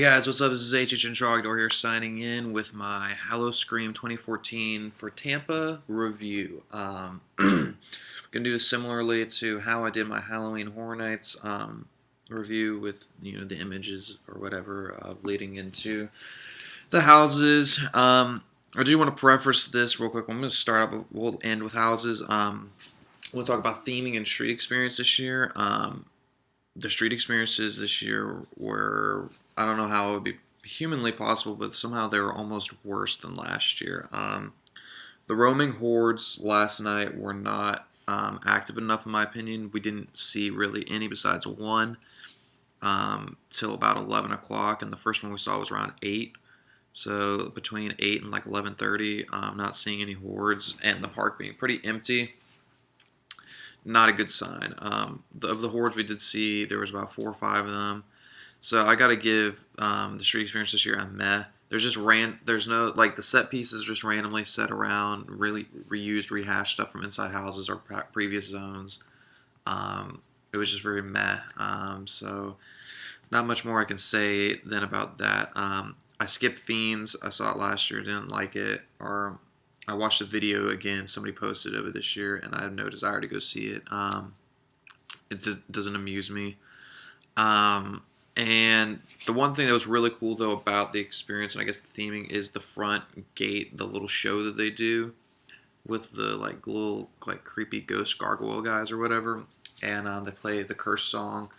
Guys, what's up? This is HHN Trogdor here signing in with my Howl-O-Scream 2014 for Tampa review. Gonna do this similarly to how I did my Halloween Horror Nights review with the images or whatever leading into the houses. I do want to preface this real quick. I'm going to start up. We'll end with houses. We'll talk about theming and street experience this year. The street experiences this year were, I don't know how it would be humanly possible, but somehow they were almost worse than last year. The roaming hordes last night were not active enough, in my opinion. We didn't see really any besides one till about 11 o'clock, and the first one we saw was around 8. So between 8 and like 11:30, not seeing any hordes, and the park being pretty empty. Not a good sign. Of the hordes we did see, there was about 4 or 5 of them. So I gotta give the street experience this year a meh. There's no, like, the set pieces just randomly set around, really reused, rehashed stuff from inside houses or previous zones. It was just very meh. So not much more I can say than about that. I skipped Fiends. I saw it last year, didn't like it, or I watched the video again. Somebody posted of it this year, and I have no desire to go see it. It just doesn't amuse me. And the one thing that was really cool, though, about the experience, and I guess the theming, is the front gate, the little show that they do with the little creepy ghost gargoyle guys or whatever. And they play the curse song,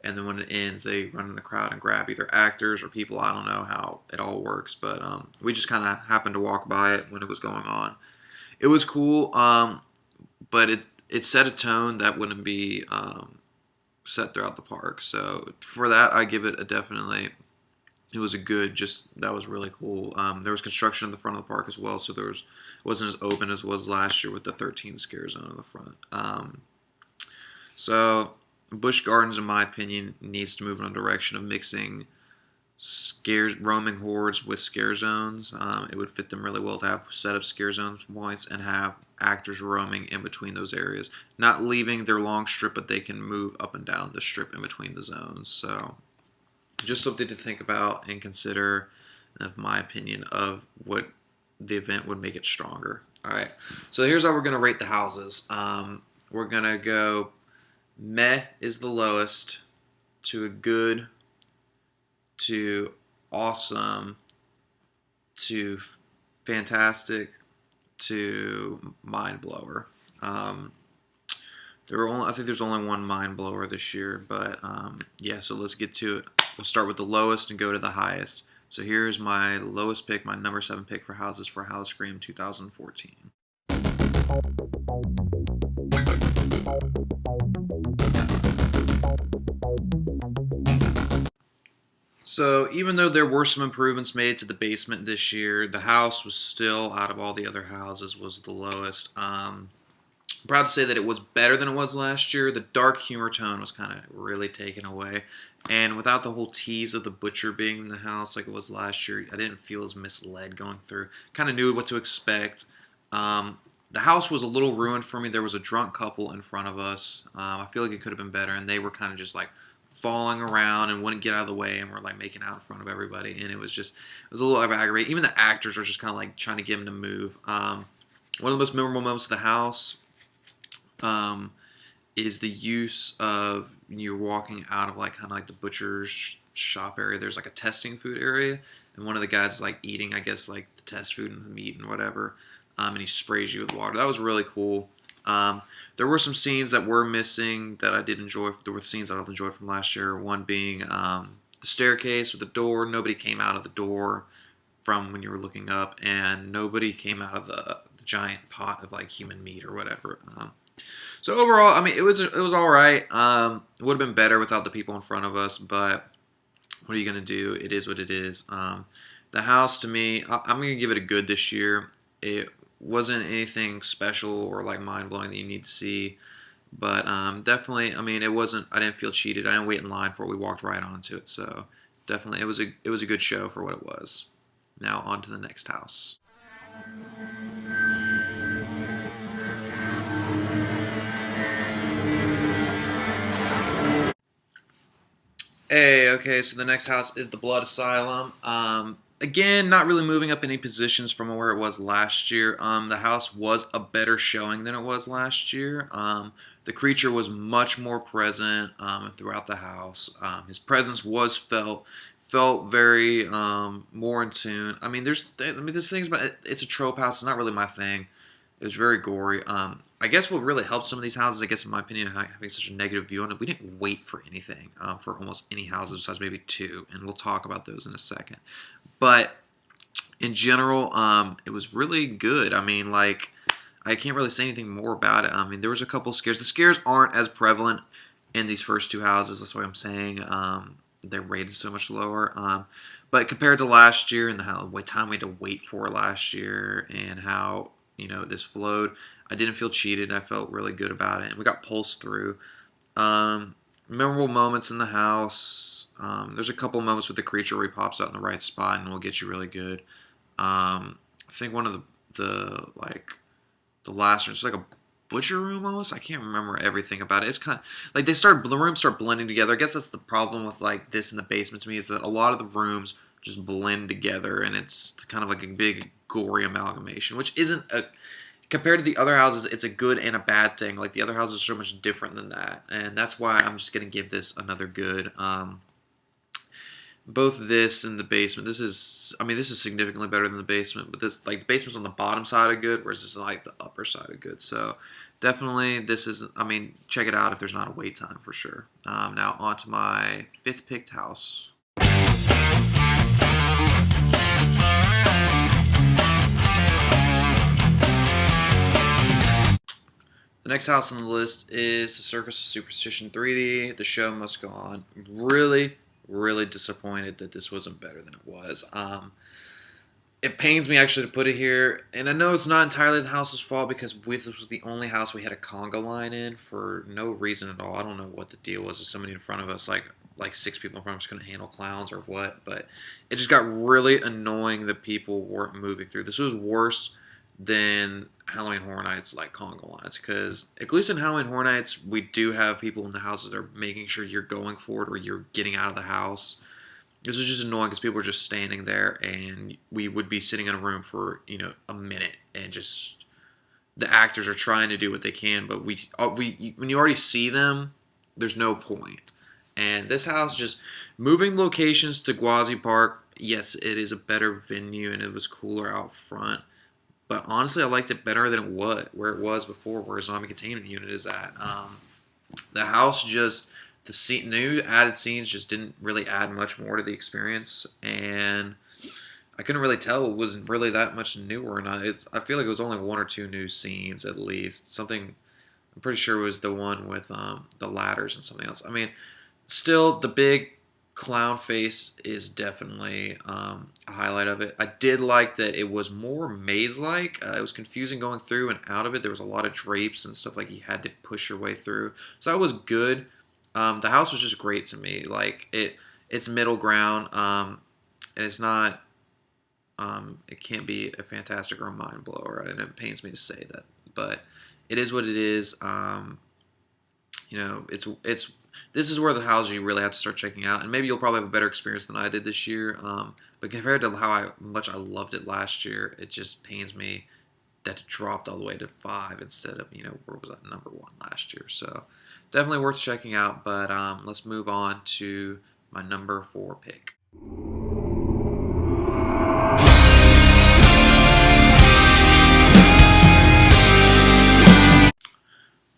and then when it ends, they run in the crowd and grab either actors or people. I don't know how it all works, but we just kind of happened to walk by it when it was going on. It was cool, but it set a tone that wouldn't be set throughout the park. So for that, I give it a definitely. It was a good. That was really cool. There was construction in the front of the park as well, so it wasn't as open as it was last year with the 13 scare zone in the front. So Busch Gardens, in my opinion, needs to move in a direction of mixing roaming hordes with scare zones. It would fit them really well to have set up scare zones points and have actors roaming in between those areas, not leaving their long strip, but they can move up and down the strip in between the zones. So just something to think about and consider, of my opinion, of what the event would make it stronger. All right, so here's how we're going to rate the houses. We're going to go meh is the lowest, to a good, to awesome, to fantastic, to mind blower. I think there's only one mind blower this year, but yeah. So let's get to it. We'll start with the lowest and go to the highest. So here's my lowest pick, my number 7 pick for houses for Howl-O-Scream 2014. So even though there were some improvements made to the basement this year, the house was still, out of all the other houses, was the lowest. I'm proud to say that it was better than it was last year. The dark humor tone was kind of really taken away. And without the whole tease of the butcher being in the house like it was last year, I didn't feel as misled going through. Kind of knew what to expect. The house was a little ruined for me. There was a drunk couple in front of us. I feel like it could have been better, and they were kind of just falling around and wouldn't get out of the way and were making out in front of everybody, and it was a little aggravating. Even the actors were just kind of trying to get him to move. One of the most memorable moments of the house is the use of, you're walking out of kind of the butcher's shop area. There's a testing food area, and one of the guys is eating, I guess, the test food and the meat and whatever, and he sprays you with water. That was really cool. There were some scenes that were missing that I did enjoy. There were scenes that I enjoyed from last year. One being the staircase with the door. Nobody came out of the door from when you were looking up, and nobody came out of the giant pot of human meat or whatever. So overall, I mean, it was all right. It would have been better without the people in front of us, but what are you gonna do? It is what it is. The house, to me, I'm gonna give it a good this year. It wasn't anything special or mind-blowing that you need to see, but definitely, I mean, I didn't feel cheated. I didn't wait in line for it. We walked right onto it. So definitely, it was a good show for what it was. Now on to the next house. Hey, okay, so the next house is the Blood Asylum. Again, not really moving up any positions from where it was last year. The house was a better showing than it was last year. The creature was much more present throughout the house. His presence was felt very more in tune. There's things about it. It's a trope house. It's not really my thing. It was very gory. I guess what really helped some of these houses, I guess in my opinion, having such a negative view on it, we didn't wait for anything for almost any houses besides maybe two, and we'll talk about those in a second. But in general, it was really good. I mean, like, I can't really say anything more about it. I mean, there was a couple scares. The scares aren't as prevalent in these first two houses. That's what I'm saying. They're rated so much lower. But compared to last year and how time we had to wait for last year and how this flowed, I didn't feel cheated. I felt really good about it, and we got pulsed through. Memorable moments in the house. There's a couple moments with the creature where he pops out in the right spot and will get you really good. I think one of the last room, it's like a butcher room almost. I can't remember everything about it. It's kind of like the rooms start blending together. I guess that's the problem with like this in the basement to me, is that a lot of the rooms just blend together, and it's kind of like a big gory amalgamation, which isn't a compared to the other houses, it's a good and a bad thing. Like the other houses are so much different than that, and that's why I'm just gonna give this another good. Both this and the basement. This is significantly better than the basement, but this, like, the basement's on the bottom side of good, whereas this is like the upper side of good. So definitely, this is. Check it out if there's not a wait time for sure. Now on to my fifth picked house. The next house on the list is the Circus of Superstition 3D. The show must go on. Really, really disappointed that this wasn't better than it was. It pains me actually to put it here, and I know it's not entirely the house's fault because this was the only house we had a conga line in for no reason at all. I don't know what the deal was with somebody in front of us, like six people in front of us couldn't handle clowns or what, but it just got really annoying that people weren't moving through. This was worse than Halloween Horror Nights like conga lines, because at least in Halloween Horror Nights we do have people in the houses that are making sure you're going for it or you're getting out of the house. This was just annoying because people were just standing there, and we would be sitting in a room for a minute, and just the actors are trying to do what they can, but when you already see them, there's no point. And this house, just moving locations to Gwazi Park, yes, it is a better venue and it was cooler out front. But honestly, I liked it better than where it was before, where Zombie Containment Unit is at. The house new added scenes just didn't really add much more to the experience, and I couldn't really tell it wasn't really that much newer. And I feel like it was only one or two new scenes at least. Something I'm pretty sure it was the one with the ladders and something else. Still, the big clown face is definitely a highlight of it. I did like that it was more maze-like. It was confusing going through and out of it. There was a lot of drapes and stuff like you had to push your way through. So that was good. The house was just great to me. Like it's middle ground. And it's not. It can't be a fantastic or a mind blower, and it pains me to say that, but it is what it is. It's this is where the houses you really have to start checking out, and maybe you'll probably have a better experience than I did this year. But compared to how much I loved it last year, it just pains me that it dropped all the way to 5 instead of where was that number 1 last year. So definitely worth checking out. But let's move on to my number 4 pick.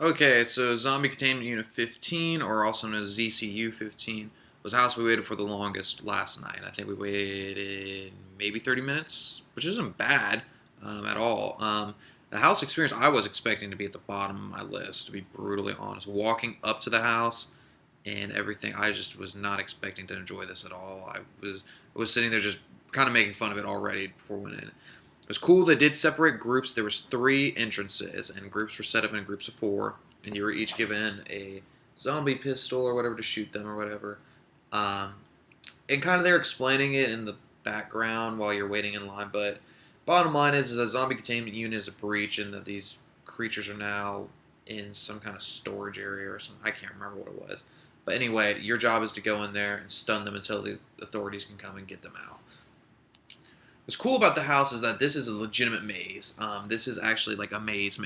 Okay, so Zombie Containment Unit 15, or also known as ZCU 15, was the house we waited for the longest last night. I think we waited maybe 30 minutes, which isn't bad at all. The house experience, I was expecting to be at the bottom of my list, to be brutally honest. Walking up to the house and everything, I just was not expecting to enjoy this at all. I was sitting there just kind of making fun of it already before we went in. It was cool. They did separate groups. There was 3 entrances, and groups were set up in groups of 4, and you were each given a zombie pistol or whatever to shoot them or whatever. And kind of they're explaining it in the background while you're waiting in line, but bottom line is that Zombie Containment Unit is a breach, and that these creatures are now in some kind of storage area or something. I can't remember what it was. But anyway, your job is to go in there and stun them until the authorities can come and get them out. What's cool about the house is that this is a legitimate maze. This is actually like a maze.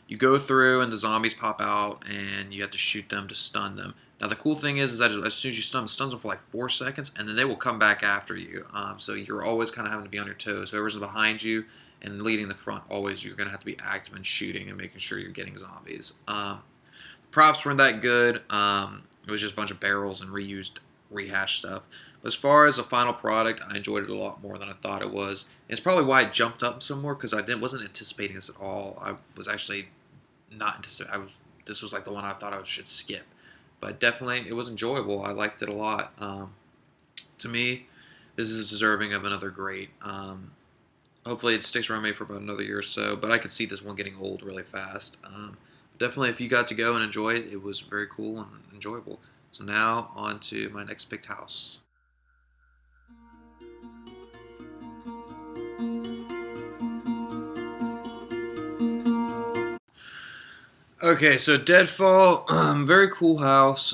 You go through and the zombies pop out and you have to shoot them to stun them. Now the cool thing is that as soon as you stun them, it stuns them for like 4 seconds and then they will come back after you. So you're always kind of having to be on your toes. Whoever's behind you and leading the front, always you're going to have to be active and shooting and making sure you're getting zombies. Props weren't that good. It was just a bunch of barrels and rehashed stuff. But as far as the final product, I enjoyed it a lot more than I thought it was. It's probably why it jumped up some more because I wasn't anticipating this at all. I was actually not anticipating. This was like the one I thought I should skip. But definitely, it was enjoyable. I liked it a lot. To me, this is deserving of another great. Hopefully, it sticks around maybe for about another year or so. But I could see this one getting old really fast. Definitely, if you got to go and enjoy it, it was very cool and enjoyable. So now, on to my next picked house. Okay, so Deadfall, very cool house.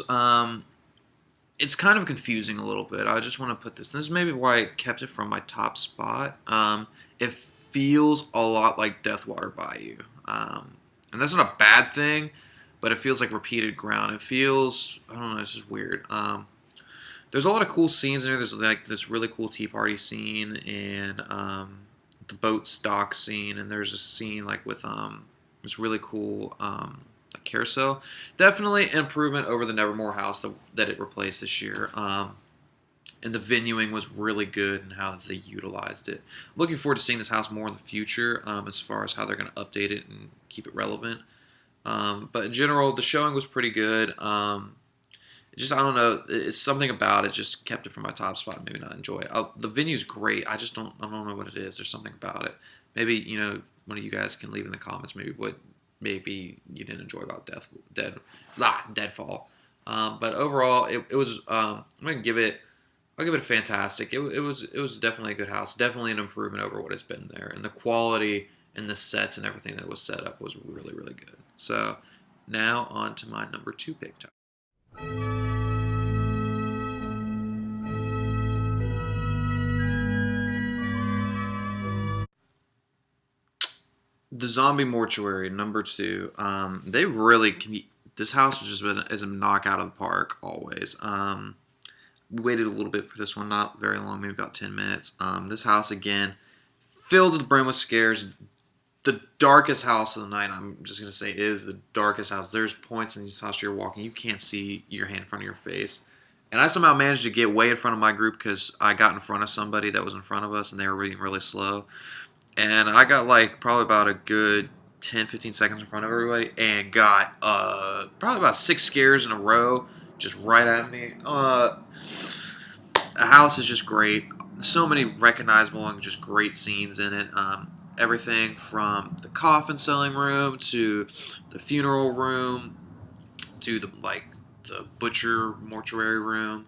It's kind of confusing a little bit. I just want to put this. This is maybe why I kept it from my top spot. It feels a lot like Deathwater Bayou. And that's not a bad thing, but it feels like repeated ground. It feels, I don't know, it's just weird. There's a lot of cool scenes in there. There's like this really cool Tea Party scene and the boat stock scene, and there's a scene like with this really cool like carousel. Definitely improvement over the Nevermore house that it replaced this year. And the venuing was really good and how they utilized it. I'm looking forward to seeing this house more in the future as far as how they're going to update it and keep it relevant. But in general, the showing was pretty good. Just, I don't know, it's something about it just kept it from my top spot. Maybe not enjoy it. The venue's great. I don't know what it is. There's something about it. Maybe, you know, one of you guys can leave in the comments maybe you didn't enjoy about Deadfall. But overall, it was. I'm gonna give it. I'll give it a fantastic. It was definitely a good house. Definitely an improvement over what has been there, and the quality and the sets and everything that was set up was really good. So now on to my number 2 pick. The Zombie Mortuary, number 2. They really can. This house has just been is a knockout of the park always. We waited a little bit for this one, not very long, maybe about 10 minutes. This house again, filled to the brim with scares. The darkest house of the night, I'm just gonna say, is the darkest house. There's points in this house you're walking, you can't see your hand in front of your face. And I somehow managed to get way in front of my group because I got in front of somebody that was in front of us, and they were reading really slow. And I got like probably about a good 10-15 seconds in front of everybody and got probably about 6 scares in a row just right at me. The house is just great. So many recognizable and just great scenes in it. Everything from the coffin selling room to the funeral room to the butcher mortuary room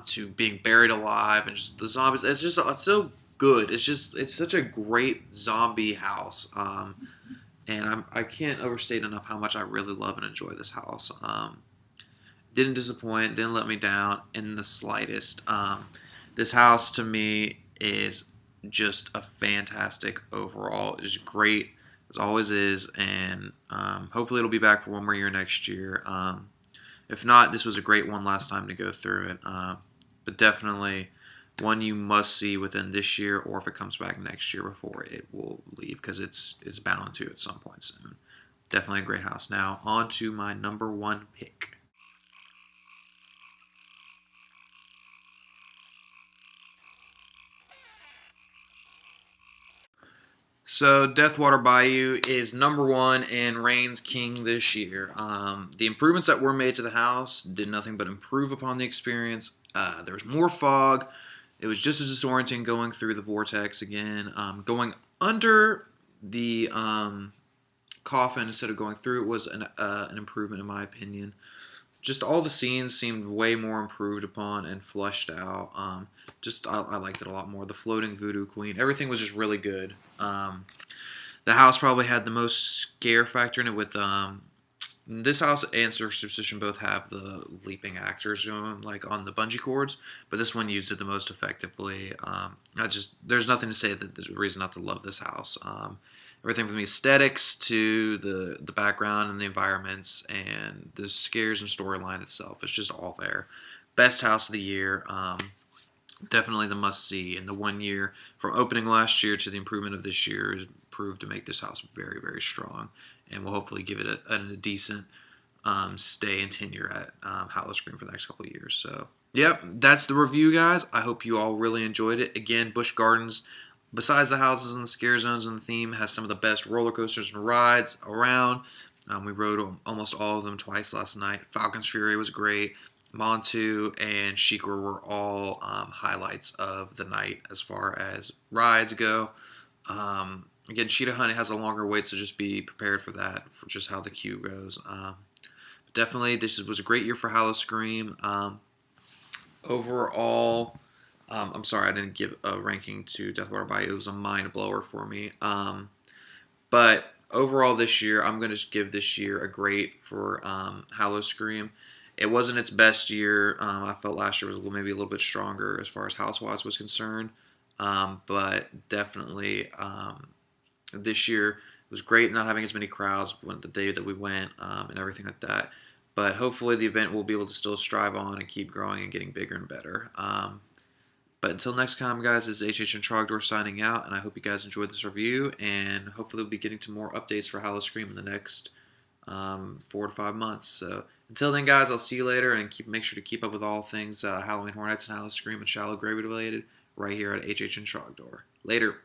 to being buried alive and just the zombies. It's so good. It's such a great zombie house. And I can't overstate enough how much I really love and enjoy this house. Didn't disappoint, didn't let me down in the slightest. This house to me is just a fantastic overall. It's great as always is, and hopefully it'll be back for one more year next year. If not, this was a great one last time to go through it. But definitely one you must see within this year, or if it comes back next year before it will leave, because it's bound to at some point soon. Definitely a great house. Now on to my number 1 pick. So Deathwater Bayou is number 1 and reigns king this year. The improvements that were made to the house did nothing but improve upon the experience. There was more fog. It was just as disorienting going through the vortex again. Going under the coffin instead of going through it was an improvement in my opinion. Just all the scenes seemed way more improved upon and fleshed out. I liked it a lot more. The floating voodoo queen, everything was just really good. The house probably had the most scare factor in it with This house and Superstition both have the leaping actors going like on the bungee cords, but this one used it the most effectively. I just there's nothing to say that there's a reason not to love this house. Everything from the aesthetics to the background and the environments and the scares and storyline itself. It's just all there. Best house of the year. Definitely the must see. In the 1 year from opening last year to the improvement of this year has proved to make this house very, very strong, and will hopefully give it a decent stay and tenure at Howl-O-Scream for the next couple of years. So, yep, that's the review, guys. I hope you all really enjoyed it. Again, Busch Gardens, besides the houses and the scare zones and the theme, has some of the best roller coasters and rides around. We rode almost all of them twice last night. Falcon's Fury was great. Montu and Sheikra were all highlights of the night as far as rides go. Again, Cheetah Hunt has a longer wait, so just be prepared for that, for just how the queue goes. Definitely, this was a great year for Howl-O-Scream. Overall, I'm sorry I didn't give a ranking to Deathwater Bayou. It was a mind blower for me. But overall this year, I'm going to give this year a great for Howl-O-Scream. It wasn't its best year. I felt last year was maybe a little bit stronger as far as house-wise was concerned. But definitely this year was great not having as many crowds when the day that we went and everything like that. But hopefully the event will be able to still strive on and keep growing and getting bigger and better. But until next time, guys, this is HH and Trogdor signing out, and I hope you guys enjoyed this review, and hopefully we'll be getting to more updates for Howl-O-Scream in the next 4 to 5 months. So until then, guys, I'll see you later, and make sure to keep up with all things Halloween Horror Nights and Howl-O-Scream and Shallow Grave related right here at HH and Trogdor. Later.